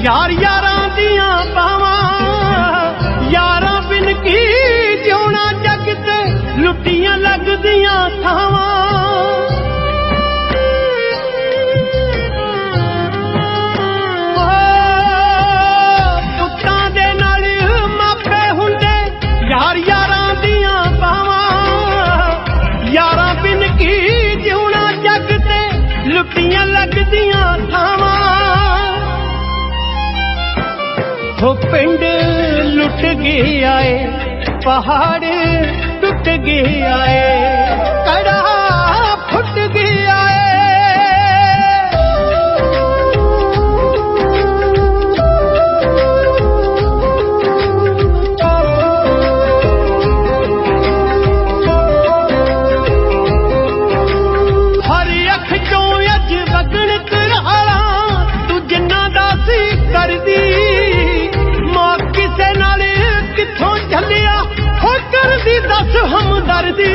यार यारां दियां बावां यारां बिन की जिउणा जग ते लुटियां लगदियां थावां पुत्तां दे नाल मापे हुंदे यार यारां दियां बावां यारां बिन की जिउणा जग ते लुटियां लगदियां थावां हो पिंड लुट गया है पहाड़ टूट गया है कड़ा फुट गया हर अख चों अज वगण कराला तू जिन्ना दा सी कर दी किथों चलिया हो कर दी दस हमदर्दी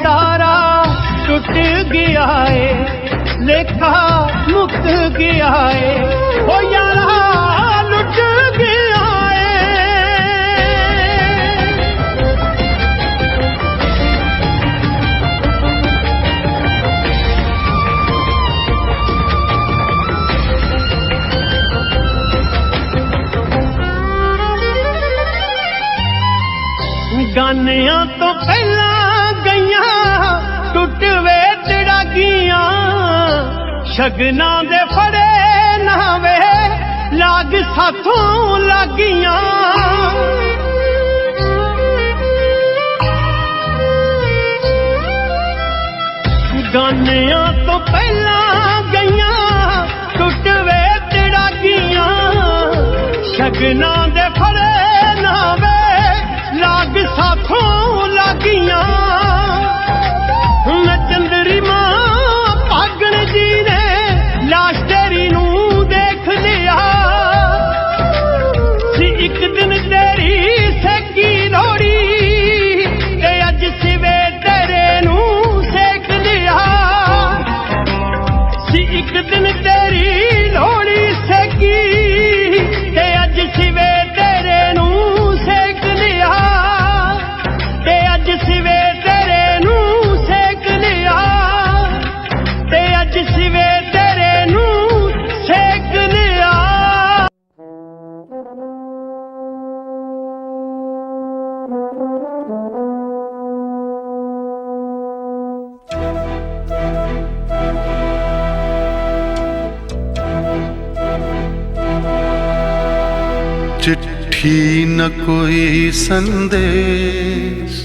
तारा टूट गया है लेखा मुक गया है हो यारा लुट गया गानियां तो पहला गईया टुट वे तड़ागियां शगना दे फड़े नावे लाग साथों लागियां गानियां तो पहला गईया टुट वे तड़ागियां शगना दे फड़े नावे लाग साथों लागियां मैं चंदरी मां पागण जी ने लाश तेरी नू देख लिया सी एक दिन तेरी सेकी लोड़ी ते अज सिवे तेरे नू सेक लिया सी एक दिन तेरी लोड़ी सेकी ते अज सिवे तेरे नू सेक लिया सिवे तेरे नू सेक लिया ते अज सिवे तेरे नू सेक लिया चिट्ठी न कोई संदेश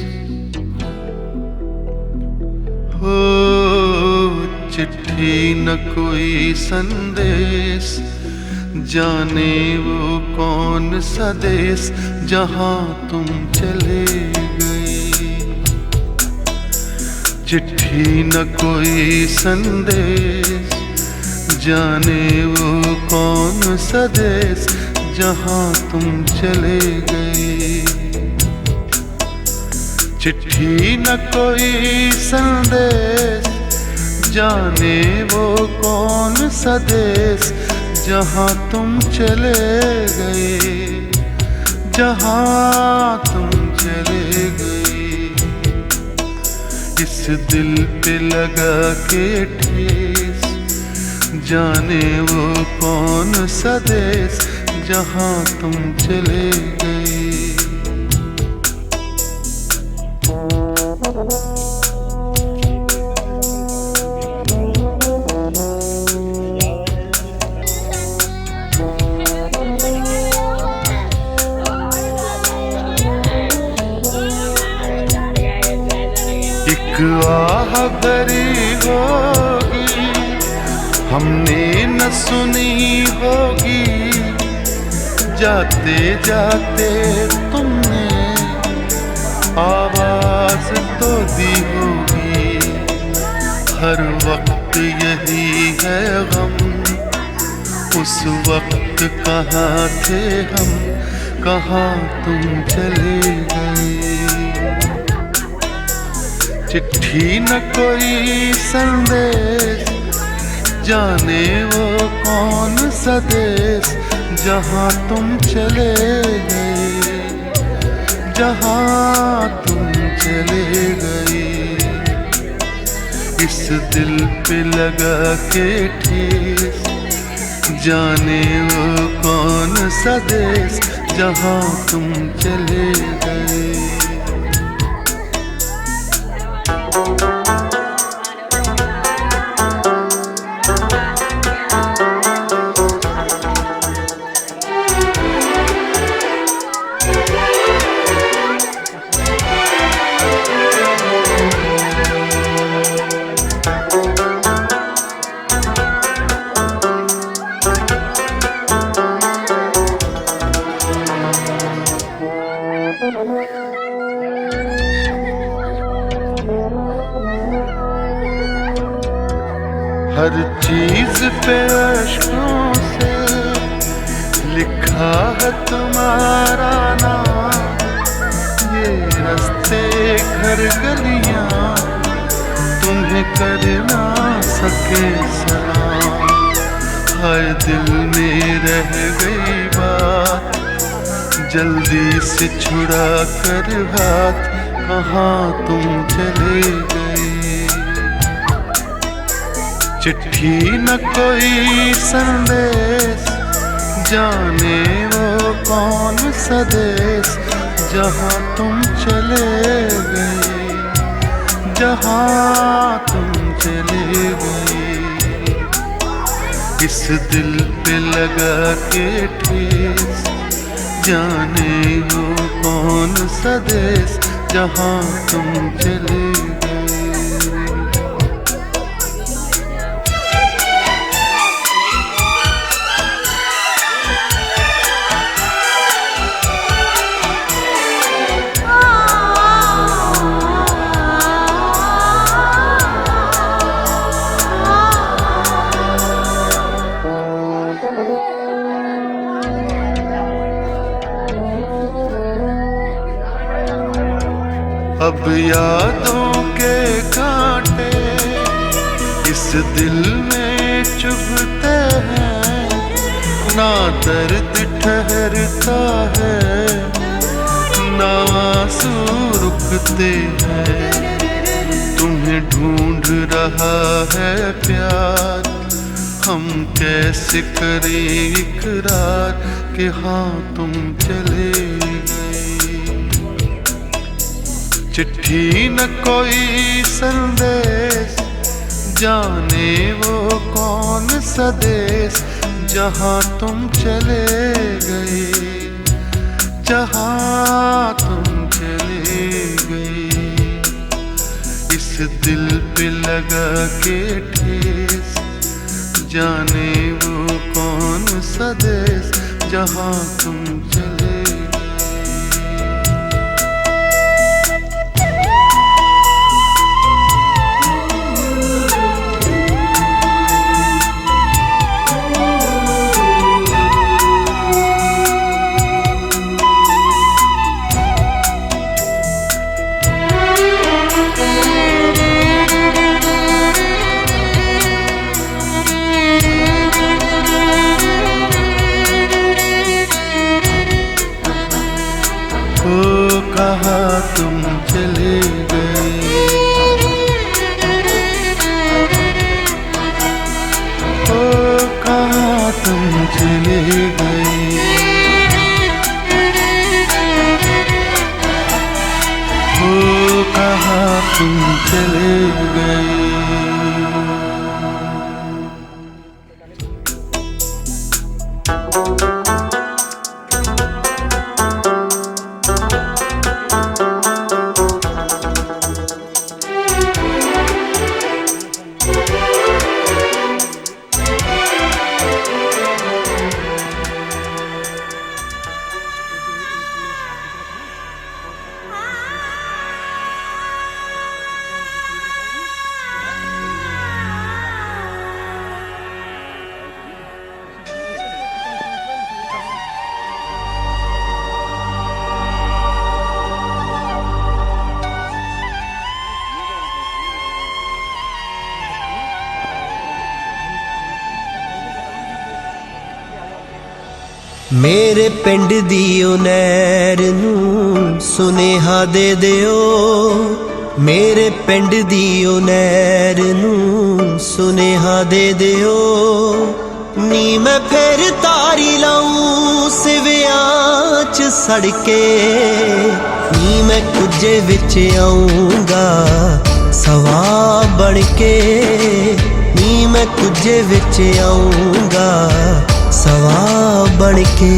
हो चिट्ठी न कोई संदेश जाने वो कौन सा देश जहाँ तुम चले गए चिट्ठी न कोई संदेश जाने वो कौन सा देश जहाँ तुम चले गए चिट्ठी न कोई संदेश जाने वो कौन सा देश जहाँ तुम चले गए जहाँ तुम चले गए इस दिल पे लगा के ठेस जाने वो कौन सा देश जहाँ तुम चले गए एक आह भरी होगी हमने न सुनी होगी जाते जाते तुमने आवाज तो दी होगी हर वक्त यही है गम उस वक्त कहाँ थे हम कहाँ तुम चले गए चिट्ठी न कोई संदेश जाने वो कौन सा देश जहाँ तुम चले गए, जहाँ तुम चले गए। इस दिल पे लगा के ठेस, जाने वो कौन सा देश जहाँ तुम चले गए। हर चीज पे अश्कों से लिखा है तुम्हारा नाम, ये रास्ते घर गलियां तुम्हें कर ना सके सलाम। हर दिल में रह गई बात, जल्दी से छुड़ा कर हाथ, कहाँ तुम चले गए। चिट्ठी न कोई संदेश, जाने वो कौन सा देश जहाँ तुम चले गए, जहाँ तुम चले गए। इस दिल पे लगा के ठेस, जाने वो कौन सा देश जहाँ तुम चले गए। अब यादों के कांटे इस दिल में चुभते हैं, ना दर्द ठहरता है, ना आंसू रुकते हैं। तुम्हें ढूंढ रहा है प्यार, हम कैसे करें इकरार कि हाँ तुम चले गए। चिट्ठी न कोई संदेश, जाने वो कौन सा देश जहाँ तुम चले गए, जहाँ तुम चले गए। इस दिल पे लगा के ठेस, जाने वो कौन सा देश जहाँ तुम चले गए। कहाँ तुम चले गए, ओ कहाँ तुम चले गए। ओ कहाँ तुम चले गए। मेरे पिंड दी ओ नहर नूं सुनेहा दे दिओ, मेरे पिंड दी ओ नहर नूं सुनेहा दे दिओ। नी मैं फिर तारी लाऊं सिवियां च सड़के, नी मैं कुजे विच आऊंगा सवा बन के, नी मैं कुजे विच आऊंगा सवा बन के।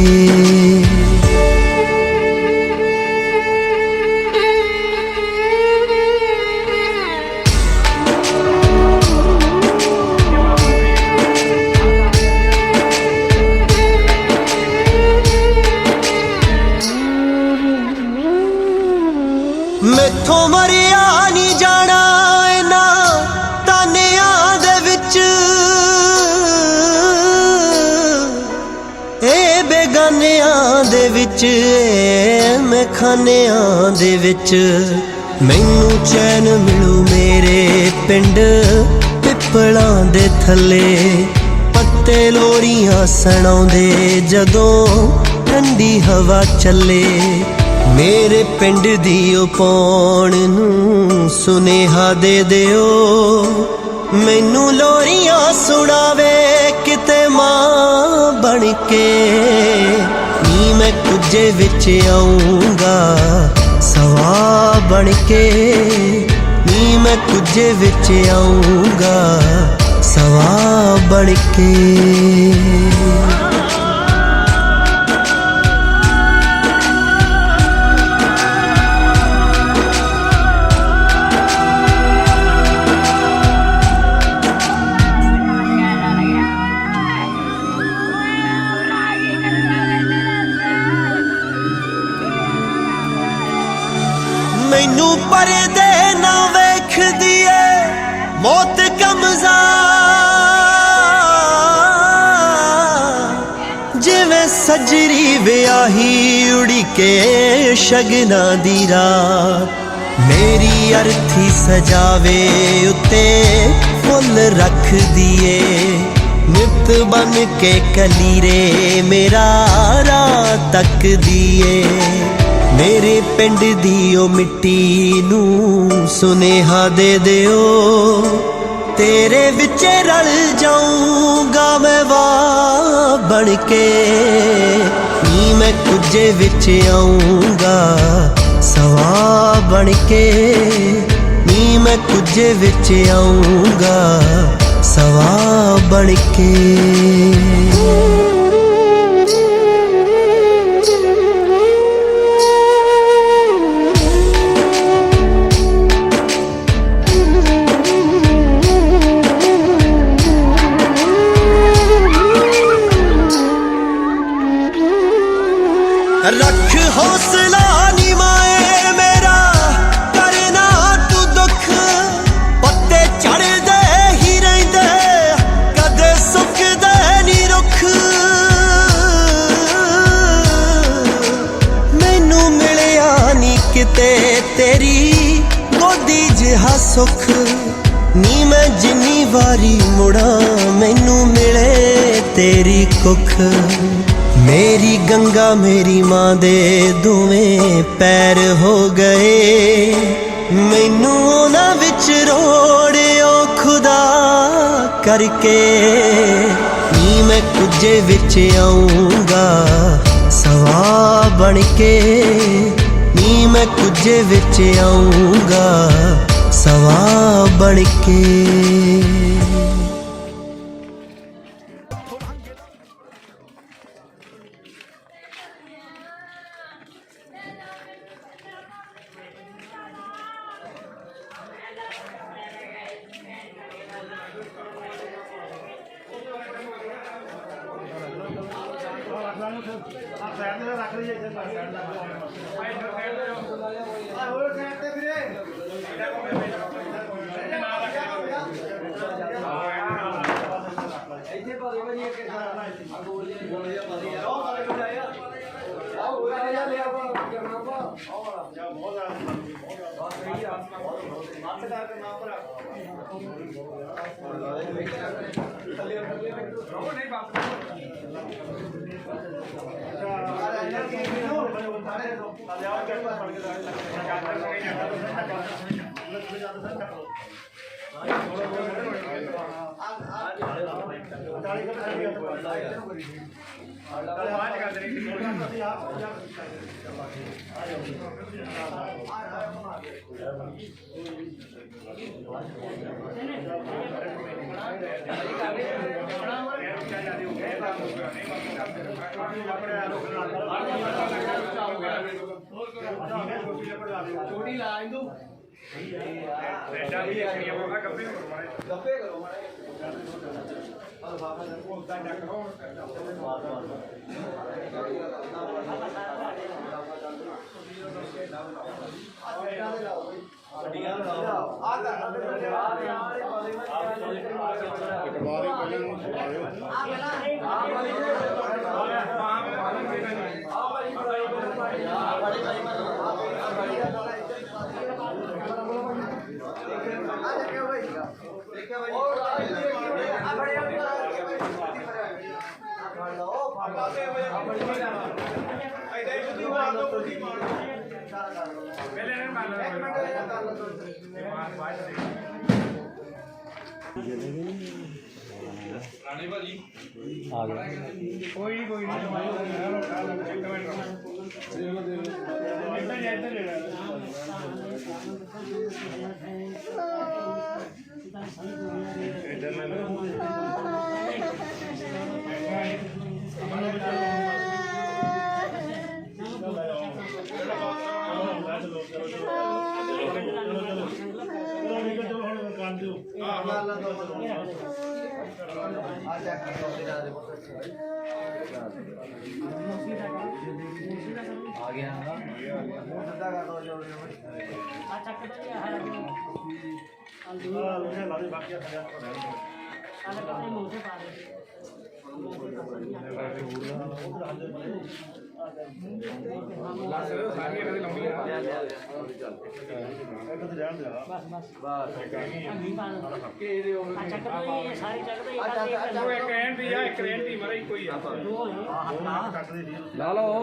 मैथों मरिया नहीं जाना इन्हां तानियां दे विच, ए बेगानियां दे विच, मैं खानियां दे विच। मैनू चैन मिलू मेरे पिंड पिपलां दे थल्ले, पत्ते लोरियां सणाउंदे जदों ठंडी हवा चले। मेरे पिंड दी ओ पौण नूं सुनेहा दे दिओ, मैनू लोरियां सुनावे किते मां बन के। नी मैं कुजे विच आऊंगा सवा बन के, नी मैं कुजे विच आऊंगा सवा बन के। मैनू परदे ना वेखदी ऐ मौत कमज़ा, जिवें सजरी व्याही उड़ीके शगना दी रात। मेरी अर्थी सजावे उत्ते फुल रख दिए, नित बन के कलीरे मेरा राह तक दिए। मेरे पिंड दी ओ मिट्टी नूं सुनेहा दे दिओ, तेरे विच रल जाऊंगा मैं वाह बन के। नी मैं कुजे विच आऊंगा सवा बन के, नी मैं कुजे विच आऊंगा सवा बन के। रख हौसला निमाए मेरा करना तू दुख, पत्ते चढ़दे ही रहिंदे कदे सुकदे नी रुख। मैनू मिलिया नी किते तेरी गोदी जिहा सुख, नी मैं जिन्नी वारी मुड़ा मैनू मिले तेरी कुख। मेरी गंगा मेरी मां दे दोवें पैर हो गए, मैनू उन्हां विच रोड़ियो खुदा करके। नी मैं कुजे विच आऊंगा सवा बन के, नी मैं कुजे विच आऊंगा सवा बन के। छोटी ला इंदू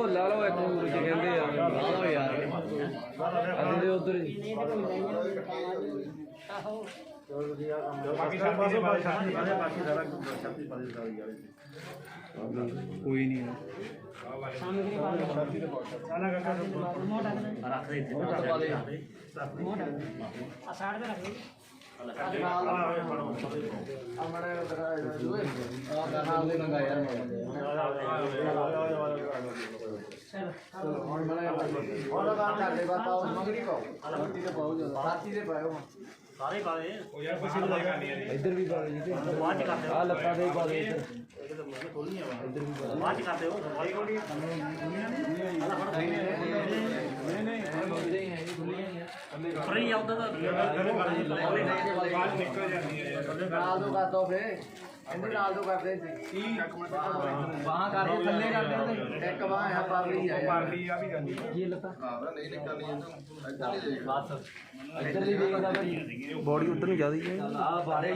ला लो एक कहते ला लो यार अभी उधर कोई नहीं है सारे पावे इधर भी आ लगता दे पा दे इधर भी बात करते हो फ्री आता था नाल दो करते थे वहां कर थल्ले करते एक वहां है पारली है पारली आ भी करनी ये लता नहीं निकलनी है बस इधर भी देखदा भाई बॉडी उधर ਨੂੰ ਜ਼ਿਆਦੀ ਹੈ ਆ ਬਾਰੇ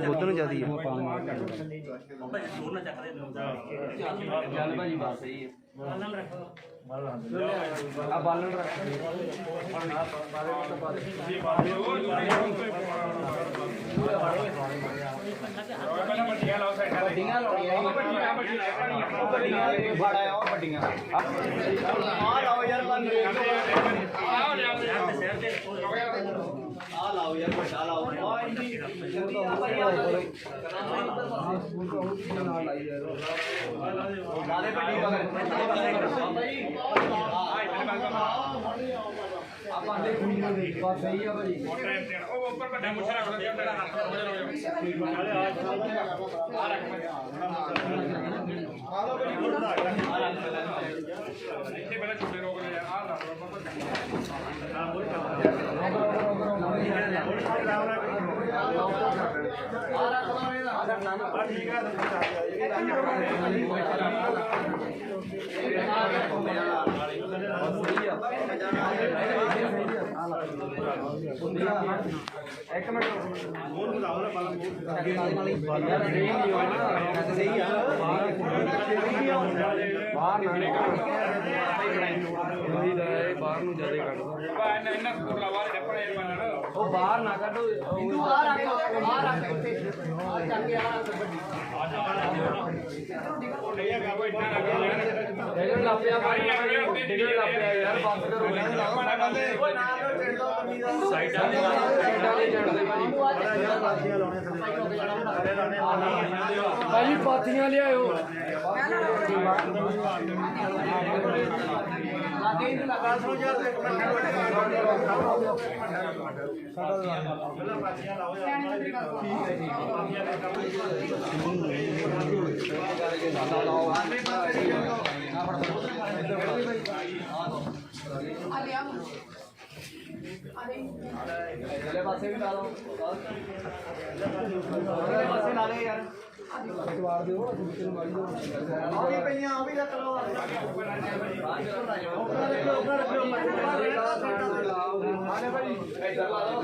ਉਧਰ ਨੂੰ ਜ਼ਿਆਦੀ ਹੈ बाबा जी जोर ना चक दे ਚੱਲ ਭਾਜੀ ਬਸ ਸਹੀ ਹੈ बालन रखो ਆ ਬਾਲਣ ਰੱਖ ਵੱਡੀਆਂ ਲਾਉਣੀਆਂ ਬੜਾ ਆ ਵੱਡੀਆਂ ਆ ਲਾਓ ਯਾਰ ਬੰਦੇ ਆ ਲਾਓ ਯਾਰ ਵੱਡਾ ਲਾਓ ਆ ਇੰਨੀ ਨਾਲੇ ਵੱਡੀ ਆਪਾਂ ਦੇ ਬਸ ਸਹੀ ਆ ਭਾਜੀ ਉਹ ਉੱਪਰ ਵੱਡਾ ਮੁੱਛਾ ਰੱਖ ਲਓ ਜਿਹੜਾ ਆ ਰੱਖ ਇੱਥੇ ਪਹਿਲਾਂ ਛੋਟੇ ਰੋਕ ਲੈ ਆ ਲਾ ਲਓ ਇੱਕ ਮਿੰਟ ਬਾਹਰ ਨੂੰ ਜਿਆਦਾ ਕੱਢਦਾ ਇਹਨਾਂ ਸਕੂਲ ਲਾ ਬਾਹਰ ਡੱਪਣੇ ਬੰਨਣ ਉਹ ਬਾਹਰ ਨਾ ਕੱਢੋ ਤੂੰ ਆ ਰੱਖ ਇੱਥੇ ਆ ਚੱਕ ਕੇ ਆ ਨਹੀਂ ਹੈਗਾ ਕੋਈ ਇੱਦਾਂ ਨਾ ਕਰ ਡਿਗਣ ਲੱਪਿਆ ਡਿਗਣ ਲੱਪਿਆ ਯਾਰ ਬੰਦ ਕਰੋ ਓਏ ਨਾਲ ਨੂੰ ਟਿੰਡ ਦੋ ਬੰਦੀ ਦਾ ਸਾਈਡਾਂ ਦੇ ਚੜਦੇ ਭਾਜੀ ਪਾਥੀਆਂ ਲਿਆਇਓ ਲਾਗੇ ਹੀ ਲਗਾ ਸੁਣ ਯਾਰ ਇੱਕ ਅਗਲੇ ਪਾਸੇ ਵੀ ਲਾ ਲਓ ਅਗਲੇ ਪਾਸੇ ਲਾ ਲੈ ਯਾਰ ਜਵਾਬ ਦਿਓ ਦੂਸਰੇ ਮਾਰੀ ਦਿਓ ਆ ਵੀ ਪਈਆਂ ਆ ਵੀ ਰੱਖ ਲਓ ਆਲੇ ਭਾਈ ਇੱਧਰ ਲਾ ਲਓ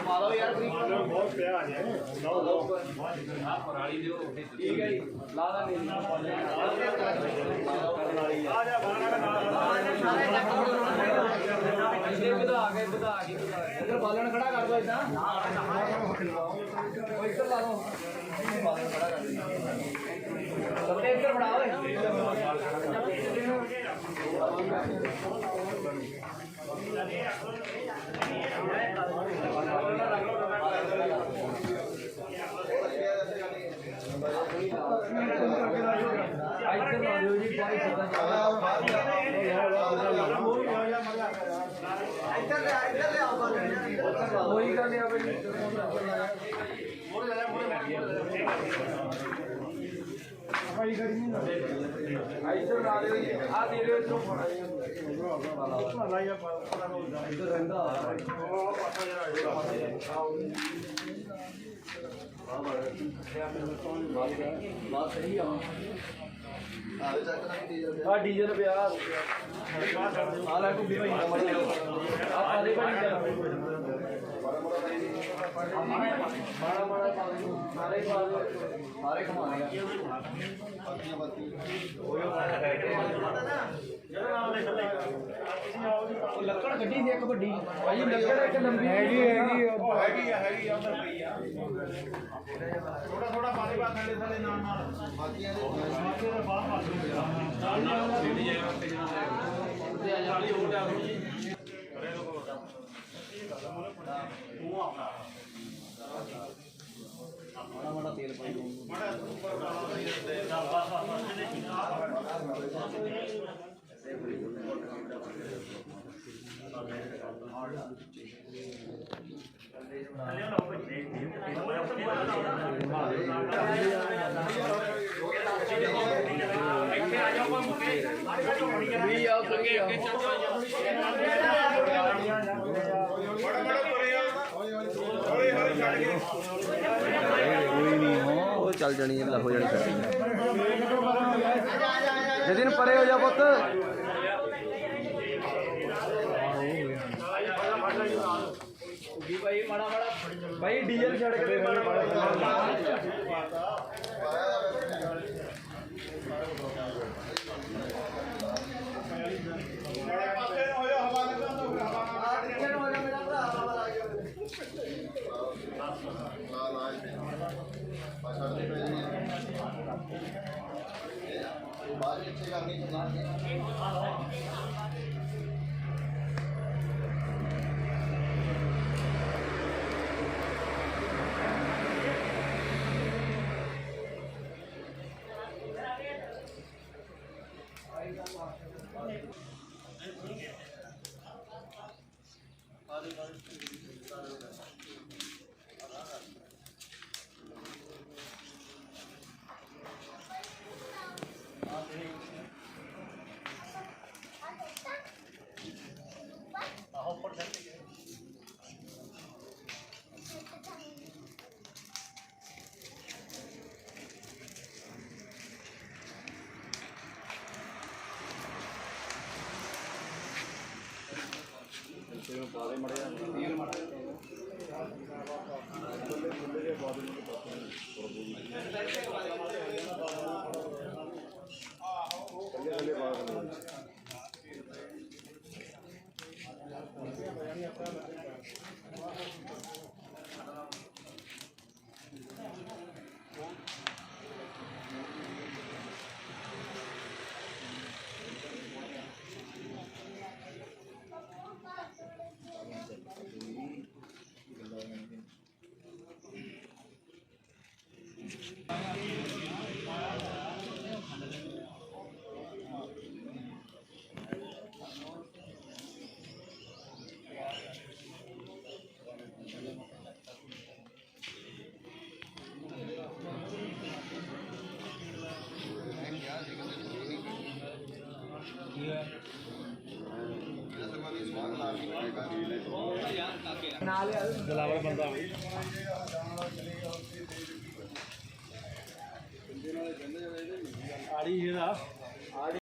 ਮਾਰੋ ਯਾਰ ਬਹੁਤ ਪਿਆ ਹੈ ਪਰਾਲੀ ਦਿਓ ਠੀਕ ਹੈ ਜੀ ਲਾ ਦਾਂਗੇ ਆ ਜਾ ਵਧਾ ਕੇ ਇੱਧਰ ਬਾਲਣ ਖੜਾ ਕਰ ਦੋ ਇਦਾਂ ਉਹ ਇੱਧਰ ਲਾ ਦੋ ਬਾਲਣ ਖੜਾ ਕਰ ਦੋ ਸੱਤੇ ਇੱਧਰ ਫੜਾ ਓਏ ਇੱਧਰ ਲਾ ਦਿਓ ਜੀ ਬਾਈ ਕੋਈ ਗੱਲ ਨਹੀਂ ਆ ਬਈ ਭਾਈ ਗੜੀ ਨਹੀਂ ਇੱਧਰ ਲਾ ਦਿਓ ਜੀ ਆ ਦੇ ਦਿਓ ਇੱਧਰੋਂ ਫੜਾ ਜੀ ਇੱਧਰ ਰਹਿੰਦਾ ਬਾਤ ਸਹੀ ਆ ਡੀਜ਼ਲ ਪਿਆ ਆ ਲੈ ਕੋਈ ਭਾਈ ਆ ਪਾਲੇ ਭਾਈ ਮਾੜਾ ਮਾੜਾ ਸਾਰੇ ਸਾਰੇ ਘੁਮਾ ਲਿਆ ਲੱਕੜ ਗੱਡੀ ਸੀ ਇੱਕ ਵੱਡੀ ਭਾਈ ਲੱਕੜ ਇੱਕ ਲੰਬੀ ਹੈਗੀ ਉਧਰ ਪਈ ਆ ਥੋੜਾ ਥੋੜਾ ਪਾਣੀ ਪਾ ਥੱਲੇ ਥੱਲੇ ਨਾਲ ਨਾਲ ਬਾਕੀਆਂ ਦੇ ਬਾਹਰ ਨਾਲ ਨਾਲ ਸਿੱਧੀ ਜਾਏਗਾ ਉੱਤੇ ਉੱਤੇ ਆ ਜਾਲੀ ਹੋ ਗਿਆ ਜੀ ਕਰੇ ਲੋਕੋ ਉਹ ਆਪਣਾ ਮਾੜਾ ਮਾੜਾ ਤੇਲ ਪਾਈ ਮਾੜਾ ਉੱਪਰ ਇੱਥੇ ਆ ਜਾਓ ਮੁੰਡੇ ਵੀ ਆਓ ਅੱਗੇ ਅੱਗੇ ਚੱਲ ਜਾਓ ਬੜਾ ਬੜਾ ਤੁਰਿਆ ਹੌਲੀ ਹੌਲੀ ਛੱਡ ਕੇ ਕੋਈ ਨਹੀਂ ਉਹ ਚੱਲ ਜਾਣੀ ਹੈ ਹੋ ਜਾਣੀ ਜਦੀ ਨੂੰ ਪਰੇ ਹੋ ਜਾ ਪੁੱਤ ਭਾਈ ਮਾੜਾ ਮਾੜਾ ਭਾਈ ਡੀਜ਼ਲ ਛੱਡ ਕੇ ਦਿਲਾਵਰ ਬੰਦਾ ਆੜੀ ਇਹਦਾ